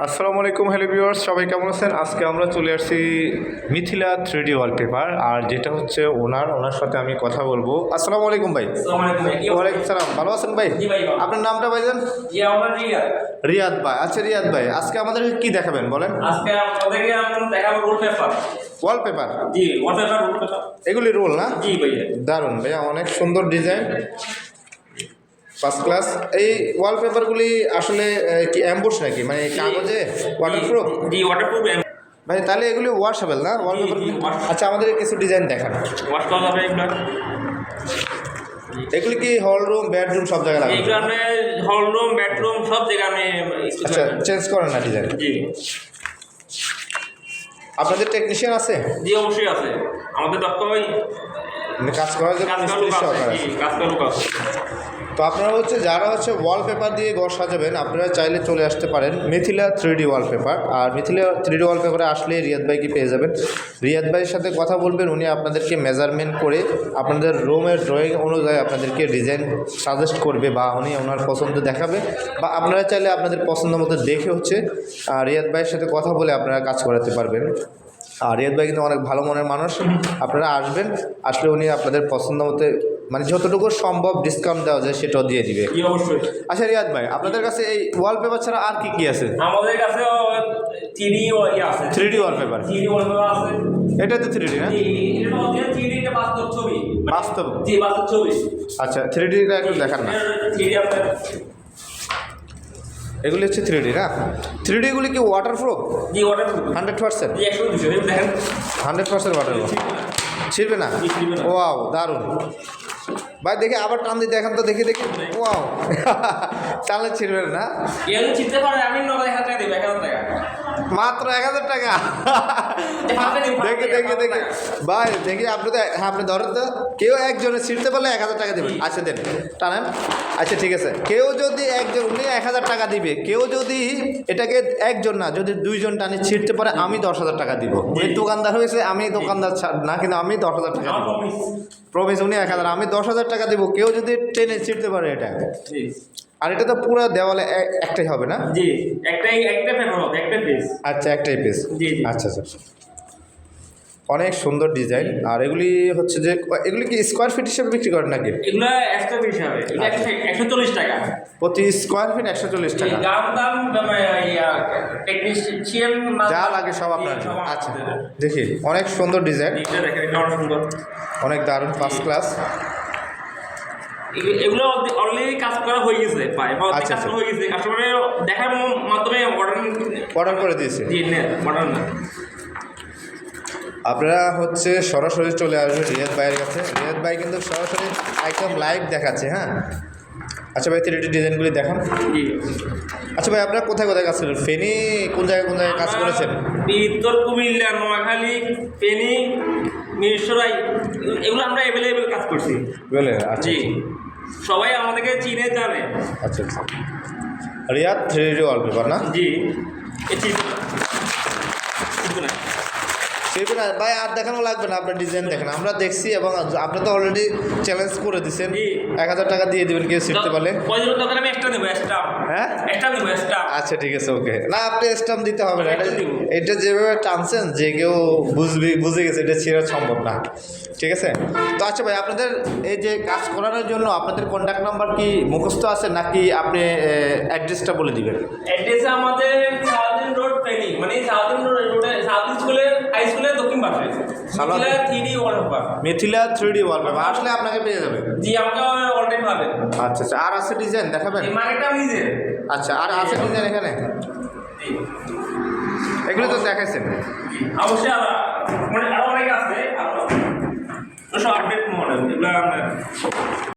আসসালামু আলাইকুম, hello viewers, সবাই কেমন আছেন? আজকে আমরা চলে আসছি মিথিলা 3D ওয়ালপেপার, আর যেটা হচ্ছে ওনার সাথে আমি কথা বলবো। আসসালামু আলাইকুম ভাই। ওয়ালাইকুম সালাম, ভালো আছেন ভাই? আপনার নামটা ভাইজান? রিয়াদ ভাই। আচ্ছা রিয়াদ ভাই, আজকে আমাদের কি দেখাবেন বলেন? আজকে আপনাদেরকে আমরা দেখাবো ওয়ালপেপার। ওয়ালপেপার? জি, ওয়ালপেপার। এগুলি রোল না? জি ভাইয়া। দারুণ ভাইয়া, অনেক সুন্দর ডিজাইন, ফার্স্ট ক্লাস। এই ওয়ালপেপারগুলি আসলে কি অ্যাম্বুশ নাকি, মানে কাগজে ওয়াটারপ্রুফ? জি, ওয়াটারপ্রুফ ভাই তাহলে এগুলি ওয়াশেবল না ওয়ালপেপার? আচ্ছা, আমাদের কিছু ডিজাইন দেখান। ওয়াশ করা যাবে এগুলো। এগুলি কি হল রুম, বেডরুম সব জায়গায় লাগানো? এগুলো আপনি হল রুম, বেডরুম সব জায়গায় আমি আচ্ছা, চেঞ্জ করেন না ডিজাইন? জি। আপনাদের টেকনিশিয়ান আছে? জি অবশ্যই আছে, আমাদের দক্ষ ভাই মানে কাজ করার জন্য মিস্ত্রি সহকারে আছে? কাজ করার লোক আছে। তো আপনারা হচ্ছে যারা হচ্ছে ওয়ালপেপার দিয়ে ঘর সাজাবেন, আপনারা চাইলে চলে আসতে পারেন মিথিলা 3D ওয়ালপেপার। আর মিথিলা 3D ওয়ালপেপারে আসলে রিয়াদ ভাইকে পেয়ে যাবেন। রিয়াদ ভাইয়ের সাথে কথা বলবেন, উনি আপনাদেরকে মেজারমেন্ট করে আপনাদের রুমের ড্রয়িং অনুযায়ী আপনাদেরকে ডিজাইন সাজেস্ট করবে, বা উনি ওনার পছন্দ দেখাবে, বা আপনারা চাইলে আপনাদের পছন্দ মতো দেখে হচ্ছে রিয়াদ ভাইয়ের সাথে কথা বলে আপনারা কাজ করাতে পারবেন। আর রিয়াদ ভাই কিন্তু অনেক ভালো মনের মানুষ, আপনারা আসবেন, আসলে উনি আপনাদের পছন্দ মতো মানে যতটুকু সম্ভব ডিসকাউন্ট দেওয়া যায় সেটাও দিয়ে দিবে। অবশ্যই। আচ্ছা রিয়াদ ভাই, আপনাদের কাছে এই ওয়ালপেপার ছাড়া আর কি কি আছে? আমাদের কাছে 3D আছে। 3D wallpaper? 3D ওয়ালপেপার আছে। এটা তো 3D না? জি, এটা হচ্ছে 3D, এটা বাস্তব ছবি। বাস্তব? জি, বাস্তব ছবি। আচ্ছা, 3D টা একটু দেখান না। 3D আপনার এগুলি হচ্ছে 3D না? 3D গুলি কি ওয়াটারপ্রুফ? জি, ওয়াটারপ্রুফ 100%? জি, 100 দেখেন 100% ওয়াটারপ্রুফ? ছিড়বে না? ওয়াও, দারুণ ভাই। দেখি আবার টান দিয়ে দেখেন তো, দেখি দেখি। ওয়াও, টানলে ছিড়বে না? কেউ চিনতে পারে আমি 9,000 টাকা দেব, 1,000 টাকা মাত্র 1000 টাকা? দেখি দেখি দেখি ভাই, দেখি আপনি তো, হ্যাঁ আপনি ধরেন তো, কেউ একজনে ছিঁড়তে পারলে 1000 টাকা দেবেন। আচ্ছা দেন, টানেন। আচ্ছা ঠিক আছে, কেউ যদি একজন, উনি 1000 টাকা দিবে, কেউ যদি এটাকে একজন না, যদি দুইজন টানে ছিঁড়তে পারে, আমি 10,000 টাকা দিব। উনি দোকানদার হয়েছে, আমি দোকানদার না, কিন্তু আমি 10,000 টাকা দিব। প্রমিস, উনি 1000, আমি 10,000 টাকা দিব, কেউ যদি টেনে ছিঁড়তে পারে এটা। আর এটা তো পুরো দেওয়ালে একটাই হবে না? জি, একটা পেপার হবে, একটা পেজ। আচ্ছা, একটাই পেজ। জি জি। আচ্ছা আচ্ছা, অনেক সুন্দর ডিজাইন। আর এগুলি হচ্ছে যে, এগুলি কি স্কোয়ার ফিট হিসেবে বিক্রি করেন নাকি? এগুলো এক্সট্রা পিস হবে, এটা 140 টাকা প্রতি স্কোয়ার ফিট 140 টাকা? দাম টেকনিশিয়ান যা লাগে সব আপনার। আচ্ছা দেখি, অনেক সুন্দর ডিজাইন, এটা দেখেন, এটা অনেক সুন্দর, অনেক দারুণ, ফার্স্ট ক্লাস। এগুলো অলরেডি কাজ করা হয়ে গেছে, প্রায় আচ্ছা, কাজ করা হয়ে গেছে, কাস্টমারের দেখার মাধ্যমে অর্ডার করে দিয়েছে? জি, অর্ডার না। আপনারা হচ্ছে সরাসরি চলে আসবেন রিয়াদ ভাইয়ের কাছে। রিয়াদ ভাই কিন্তু সরাসরি একদম লাইভ দেখাচ্ছে। হ্যাঁ আচ্ছা ভাই, 3D ডিজাইনগুলি দেখান। জি। আচ্ছা ভাই, আপনারা কোথায় কোথায় কাজ করেন? ফেনী কোন জায়গায় কাজ করেছেন? উত্তর কুমিল্লা, নোয়াখালী, ফেনী, মিরসরাই, এগুলো আমরা অ্যাভেলেবেল কাজ করছি। বলে? আচ্ছা জি, সবাই আমাদেরকে চিনে জানে। আচ্ছা আচ্ছা, রিয়াদ 3D ওয়ালপেপার না? জি, সেটা না ভাই, আর দেখানো লাগবে না, আপনার ডিজাইন দেখেন, আমরা দেখছি, এবং আপনি তো অলরেডি চ্যালেঞ্জ করে দিচ্ছেন। 1000 টাকা দিয়ে দেবেন কেউ শিখতে পারলে। আমি এক্সট্রা দেবো, হ্যাঁ এক্সট্রা দেবো, এক্সট্রা। আচ্ছা ঠিক আছে, ওকে। না, আপনি স্টাম্প দিতে হবে না, এটা যেভাবে টানছেন যে কেউ বুঝে গেছে, এটা ছেড়া সম্ভব না। ঠিক আছে তো। আচ্ছা ভাই, আপনাদের এই যে কাজ করানোর জন্য আপনাদের কন্ট্যাক্ট নাম্বার কি মুখস্থ আছে, নাকি আপনি অ্যাড্রেসটা বলে দিবেন? অ্যাড্রেস আমাদের সাউদিন রোড, ফেনী, মানে সাউদিন রোডে, সাউদিন স্কুলের হাই স্কুলের দক্ষিণ পাশে, Mithila 3D wallpaper. Mithila 3D wallpaper আসলে আপনাকে পেয়ে যাবেন। জি, আমাকে অলরেডি পাবেন। আচ্ছা আচ্ছা, আর আছে ডিজাইন দেখাবেন? এই মার্কেটটা নিজে। আচ্ছা, আর আছে ডিজাইন এখানে? এগুলো তো দেখাইছেন। অবশ্যই মানে আরো অনেক আছে, সব আপডেট মডেল, এগুলো আমরা